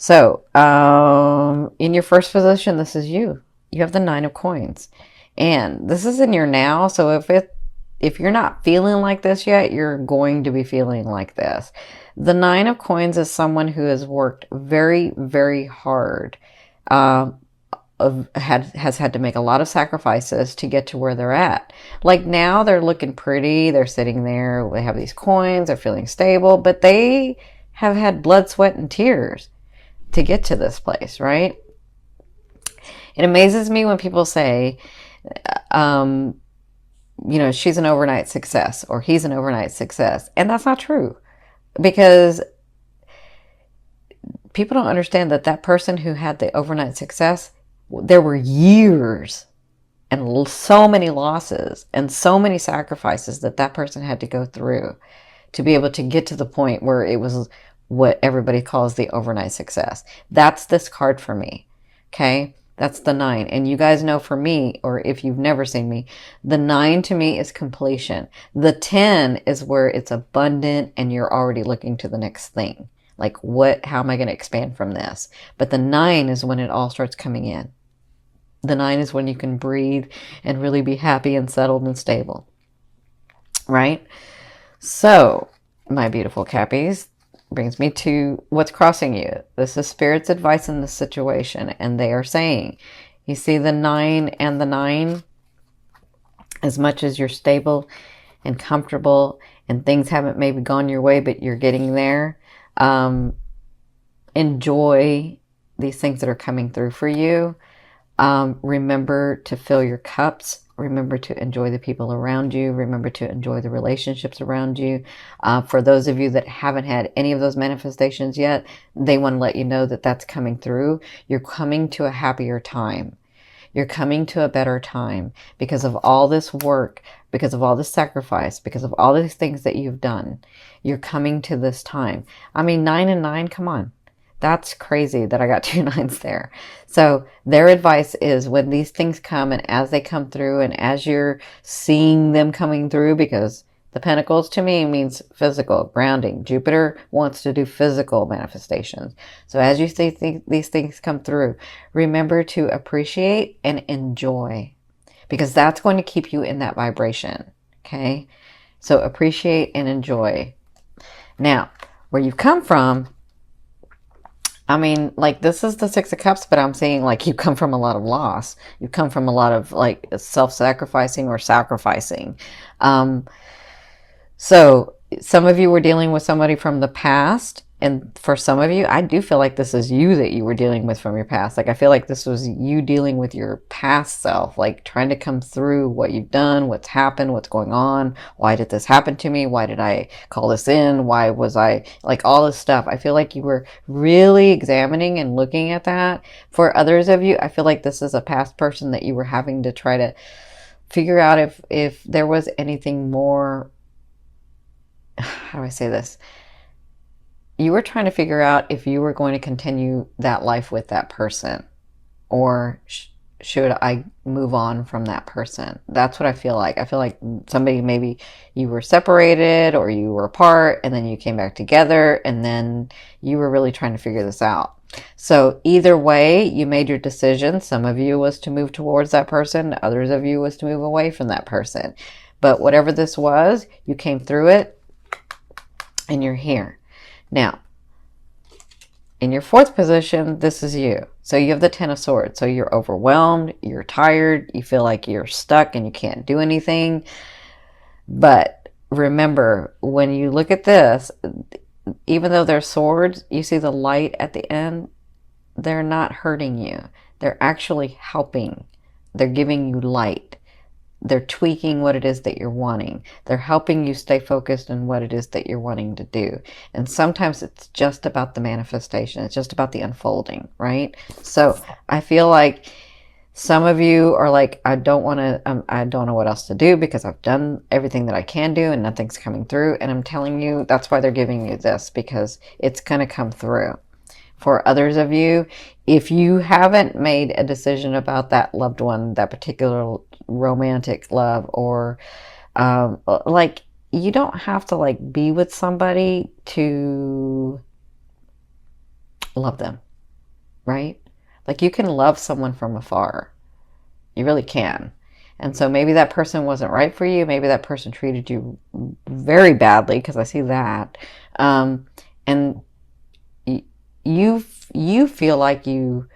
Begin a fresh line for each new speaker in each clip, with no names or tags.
So, in your first position, this is you. You have the Nine of Coins. And this is in your now. So if you're not feeling like this yet, you're going to be feeling like this. The Nine of Coins is someone who has worked very, very hard. Has had to make a lot of sacrifices to get to where they're at. Like now they're looking pretty, they're sitting there, they have these coins, they're feeling stable, but they have had blood, sweat, and tears to get to this place, right? It amazes me when people say, um, she's an overnight success or he's an overnight success. And that's not true, because people don't understand that that person who had the overnight success, there were years and so many losses and so many sacrifices that that person had to go through to be able to get to the point where it was what everybody calls the overnight success. That's this card for me. Okay. That's the 9. And you guys know, for me, or if you've never seen me, the 9 to me is completion. The 10 is where it's abundant and you're already looking to the next thing. Like, how am I going to expand from this? But the 9 is when it all starts coming in. The 9 is when you can breathe and really be happy and settled and stable. Right? So, my beautiful Cappies, brings me to what's crossing you. This is Spirit's advice in this situation. And they are saying, you see the 9 and the 9, as much as you're stable and comfortable and things haven't maybe gone your way, but you're getting there. Enjoy these things that are coming through for you. Remember to fill your cups. Remember to enjoy the people around you. Remember to enjoy the relationships around you. For those of you that haven't had any of those manifestations yet, they want to let you know that that's coming through. You're coming to a happier time. You're coming to a better time because of all this work, because of all this sacrifice, because of all these things that you've done. You're coming to this time. I mean, 9 and 9, come on. That's crazy that I got 2 9s there. So their advice is, when these things come and as they come through and as you're seeing them coming through, because the Pentacles to me means physical, grounding. Jupiter wants to do physical manifestations. So as you see these things come through, remember to appreciate and enjoy, because that's going to keep you in that vibration. Okay? So appreciate and enjoy. Now, where you've come from, I mean, like, this is the 6 of Cups, but I'm saying, like, you come from a lot of loss. You come from a lot of, like, self-sacrificing or sacrificing. So some of you were dealing with somebody from the past. And for some of you, I do feel like this is you that you were dealing with from your past. Like, I feel like this was you dealing with your past self, like trying to come through what you've done, what's happened, what's going on. Why did this happen to me? Why did I call this in? Why was I, like, all this stuff? I feel like you were really examining and looking at that. For others of you, I feel like this is a past person that you were having to try to figure out if there was anything more. How do I say this? You were trying to figure out if you were going to continue that life with that person, or should I move on from that person? That's what I feel like. I feel like somebody, maybe you were separated or you were apart and then you came back together, and then you were really trying to figure this out. So either way, you made your decision. Some of you was to move towards that person. Others of you was to move away from that person. But whatever this was, you came through it and you're here. Now, in your 4th position, this is you. So you have the 10 of Swords. So you're overwhelmed, you're tired, you feel like you're stuck and you can't do anything. But remember, when you look at this, even though they're swords, you see the light at the end. They're not hurting you. They're actually helping. They're giving you light. They're tweaking what it is that you're wanting. They're helping you stay focused on what it is that you're wanting to do. And sometimes it's just about the manifestation. It's just about the unfolding, right? So I feel like some of you are like, I don't want to, I don't know what else to do because I've done everything that I can do and nothing's coming through. And I'm telling you, that's why they're giving you this, because it's going to come through. For others of you, if you haven't made a decision about that loved one, that particular romantic love, or like, you don't have to be with somebody to love them. right? Like you can love someone from afar. You really can. And so maybe that person wasn't right for you. Maybe that person treated you very badly, because I see that. And you feel like you,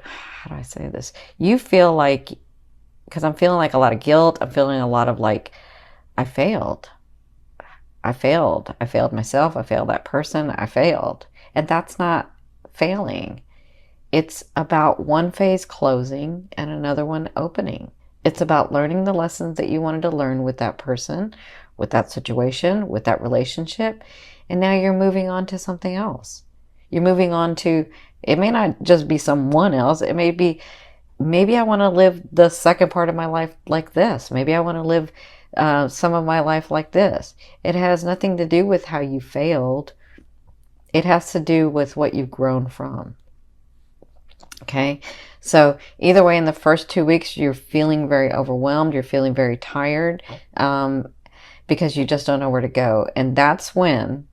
how do I say this? You feel like, because I'm feeling like a lot of guilt. I'm feeling a lot of like, I failed. I failed. I failed myself. I failed that person. I failed. And that's not failing. It's about one phase closing and another one opening. It's about learning the lessons that you wanted to learn with that person, with that situation, with that relationship. And now you're moving on to something else. You're moving on to, it may not just be someone else. It may be, maybe I want to live the second part of my life like this. Maybe I want to live some of my life like this. It has nothing to do with how you failed. It has to do with what you've grown from. Okay, so either way, in the first 2 weeks, you're feeling very overwhelmed. You're feeling very tired because you just don't know where to go. And that's when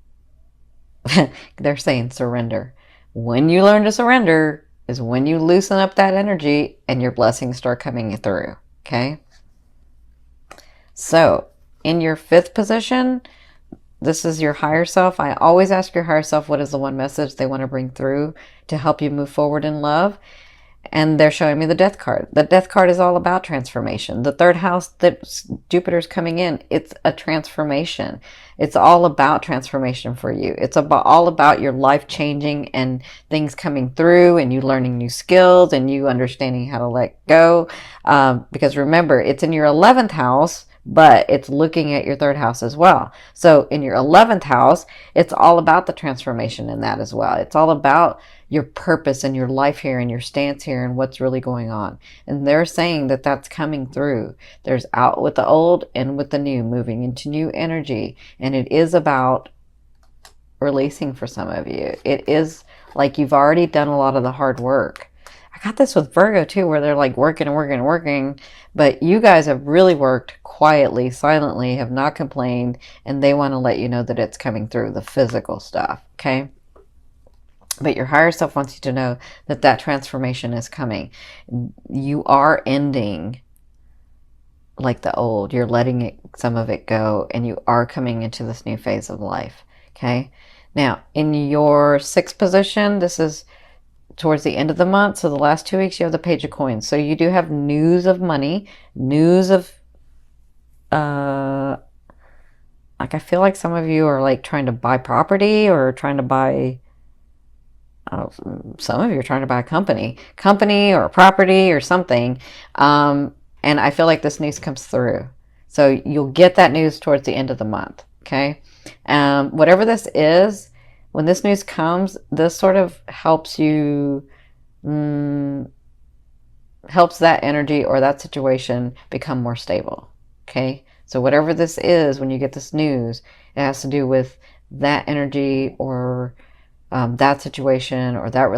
they're saying surrender. When you learn to surrender is when you loosen up that energy and your blessings start coming through. Okay, so in your 5th position, this is your higher self. I always ask your higher self, what is the one message they want to bring through to help you move forward in love? And they're showing me the Death card. The Death card is all about transformation. The 3rd house that Jupiter's coming in, it's a transformation. It's all about transformation for you. It's all about your life changing and things coming through and you learning new skills and you understanding how to let go. Because remember, it's in your 11th house, but it's looking at your 3rd house as well. So in your 11th house, it's all about the transformation in that as well. It's all about your purpose and your life here and your stance here and what's really going on. And they're saying that that's coming through. There's out with the old and with the new, moving into new energy. And it is about releasing for some of you. It is like you've already done a lot of the hard work. I got this with Virgo too, where they're like working and working and working, but you guys have really worked quietly, silently, have not complained, and they want to let you know that it's coming through, the physical stuff, okay? But your higher self wants you to know that that transformation is coming. You are ending like the old. You're letting some of it go, and you are coming into this new phase of life, okay? Now, in your 6th position, this is towards the end of the month, so the last 2 weeks, you have the Page of Coins. So you do have news of money, news of, like I feel like some of you are like trying to buy property or trying to buy, some of you are trying to buy a company or a property or something. And I feel like this news comes through. So you'll get that news towards the end of the month, okay? Whatever this is, when this news comes, this sort of helps you, helps that energy or that situation become more stable, okay? So whatever this is, when you get this news, it has to do with that energy or that situation or that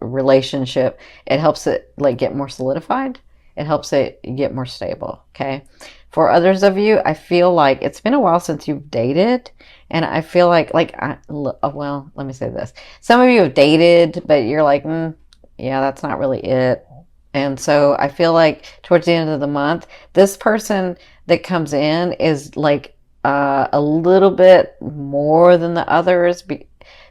relationship. It helps it like get more solidified. It helps it get more stable, okay? For others of you, I feel like it's been a while since you've dated, and I feel like well, let me say this. Some of you have dated, but you're like, yeah, that's not really it. And so I feel like towards the end of the month, this person that comes in is like a little bit more than the others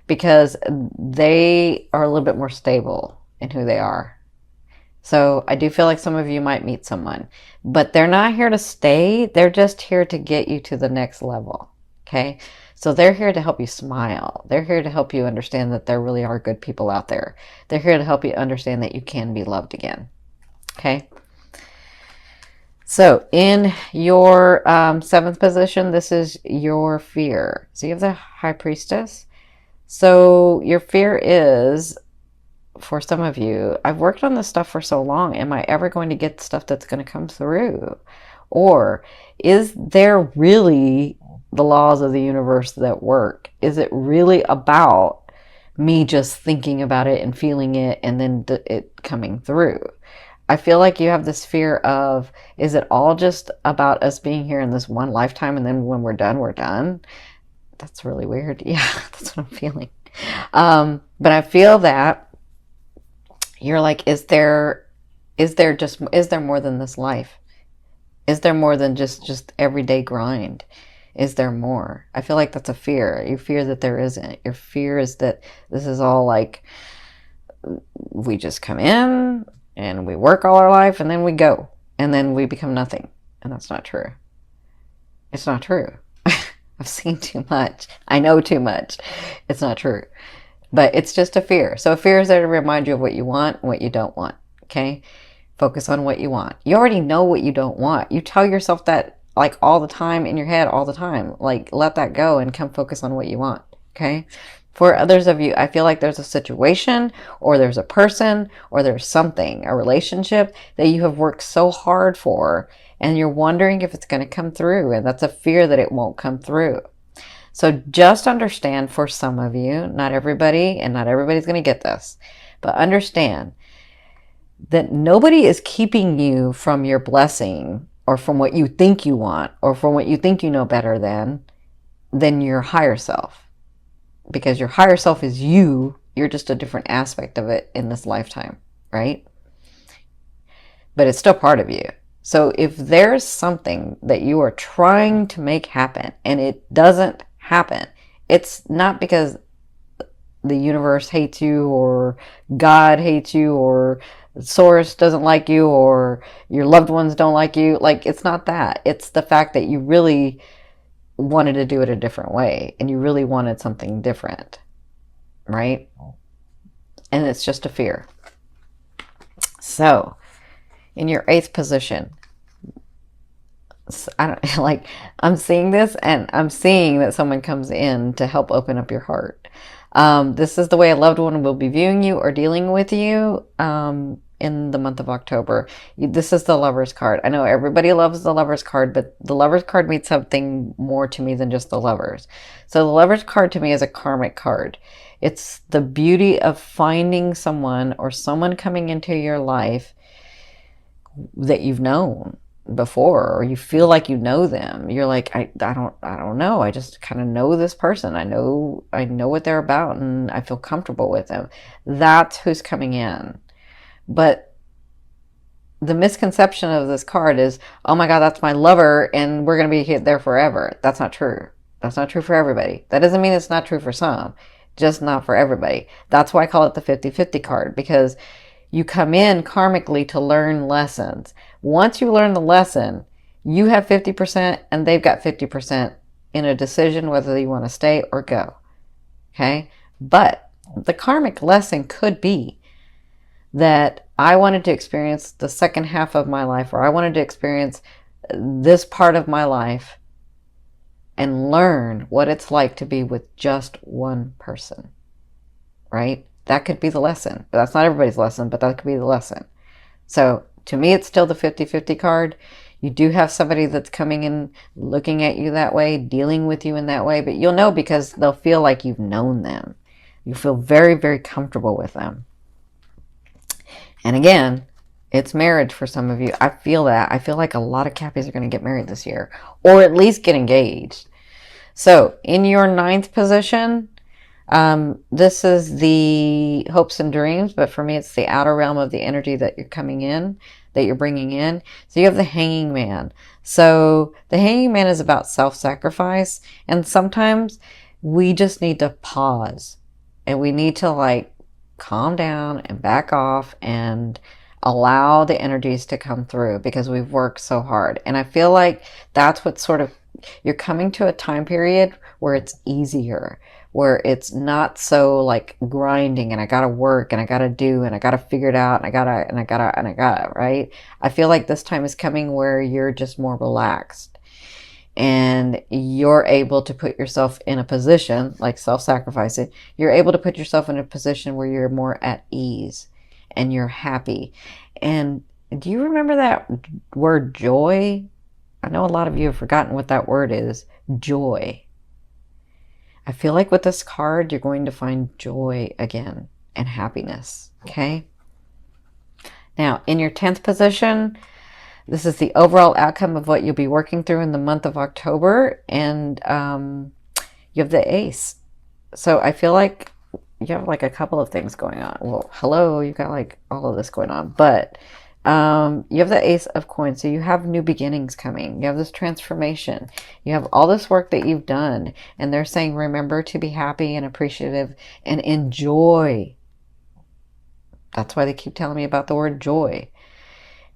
because they are a little bit more stable in who they are. So I do feel like some of you might meet someone, but they're not here to stay. They're just here to get you to the next level. Okay. So they're here to help you smile. They're here to help you understand that there really are good people out there. They're here to help you understand that you can be loved again. Okay. So in your 7th position, this is your fear. So you have the High Priestess. So your fear is, for some of you, I've worked on this stuff for so long. Am I ever going to get stuff that's going to come through? Or is there really the laws of the universe that work? Is it really about me just thinking about it and feeling it and then it coming through? I feel like you have this fear of, is it all just about us being here in this one lifetime and then when we're done, we're done? That's really weird. Yeah, that's what I'm feeling. But I feel that you're like, is there more than this life? Is there more than just everyday grind? Is there more? I feel like that's a fear. You fear that there isn't. Your fear is that this is all like, we just come in and we work all our life and then we go and then we become nothing. And that's not true. It's not true. I've seen too much. I know too much. It's not true. But it's just a fear. So a fear is there to remind you of what you want and what you don't want. Okay? Focus on what you want. You already know what you don't want. You tell yourself that like all the time in your head, all the time. Like, let that go and come focus on what you want. Okay? For others of you, I feel like there's a situation or there's a person or there's something, a relationship that you have worked so hard for and you're wondering if it's going to come through. And that's a fear that it won't come through. So just understand, for some of you, not everybody, and not everybody's going to get this, but understand that nobody is keeping you from your blessing or from what you think you want or from what you think you know better than your higher self. Because your higher self is you. You're just a different aspect of it in this lifetime, right? But it's still part of you. So if there's something that you are trying to make happen and it doesn't happen, it's not because the universe hates you or God hates you or Source doesn't like you or your loved ones don't like you. Like, it's not that. It's the fact that you really wanted to do it a different way and you really wanted something different, right? And it's just a fear. So in your 8th position, I'm seeing this and I'm seeing that someone comes in to help open up your heart. This is the way a loved one will be viewing you or dealing with you in the month of October. This is the Lover's card. I know everybody loves the Lover's card, but the Lover's card means something more to me than just the Lovers. So the Lover's card to me is a karmic card. It's the beauty of finding someone or someone coming into your life that you've known before, or you feel like you know them. You're like, I don't know. I just kind of know this person. I know what they're about and I feel comfortable with them. That's who's coming in. But the misconception of this card is, oh my God, that's my lover and we're going to be there forever. That's not true. That's not true for everybody. That doesn't mean it's not true for some, just not for everybody. That's why I call it the 50-50 card, because you come in karmically to learn lessons. Once you learn the lesson, you have 50% and they've got 50% in a decision whether you want to stay or go. Okay? But the karmic lesson could be that I wanted to experience the second half of my life, or I wanted to experience this part of my life and learn what it's like to be with just one person. Right? That could be the lesson. But that's not everybody's lesson, but that could be the lesson. So to me, it's still the 50-50 card. You do have somebody that's coming in, looking at you that way, dealing with you in that way, but you'll know because they'll feel like you've known them. You feel very, very comfortable with them. And again, it's marriage for some of you. I feel that. I feel like a lot of Cappies are going to get married this year, or at least get engaged. So in your 9th position, this is the hopes and dreams, but for me, it's the outer realm of the energy that you're coming in, that you're bringing in. So you have the Hanging Man. So the Hanging Man is about self-sacrifice. And sometimes we just need to pause and we need to like calm down and back off and allow the energies to come through because we've worked so hard. And I feel like that's what sort of, you're coming to a time period where it's easier, where it's not so like grinding and I gotta work and I gotta do and I gotta figure it out and I gotta, right? I feel like this time is coming where you're just more relaxed and you're able to put yourself in a position, like self-sacrificing, you're able to put yourself in a position where you're more at ease and you're happy. And do you remember that word joy? I know a lot of you have forgotten what that word is, joy. I feel like with this card, you're going to find joy again and happiness, okay? Now, in your 10th position, this is the overall outcome of what you'll be working through in the month of October, and you have the Ace. So I feel like you have like a couple of things going on. Well, hello, you got like all of this going on, but you have the Ace of Coins, so you have new beginnings coming. You have this transformation. You have all this work that you've done, and they're saying, remember to be happy and appreciative and enjoy. That's why they keep telling me about the word joy.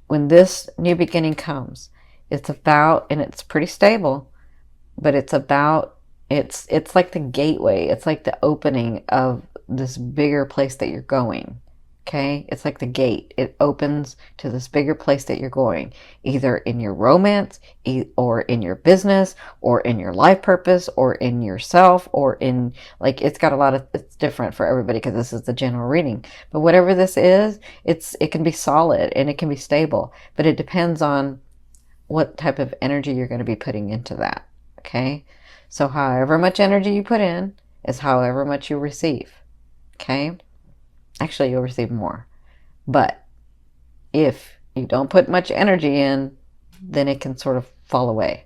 When this new beginning comes, it's about, and it's pretty stable, but it's about, it's like the gateway. It's like the opening of this bigger place that you're going. Okay? It's like the gate. It opens to this bigger place that you're going, either in your romance, or in your business, or in your life purpose, or in yourself, or in, like, it's got a lot of, it's different for everybody because this is the general reading. But whatever this is, it can be solid and it can be stable, but it depends on what type of energy you're going to be putting into that. Okay? So however much energy you put in is however much you receive. Okay? Actually, you'll receive more. But if you don't put much energy in, then it can sort of fall away.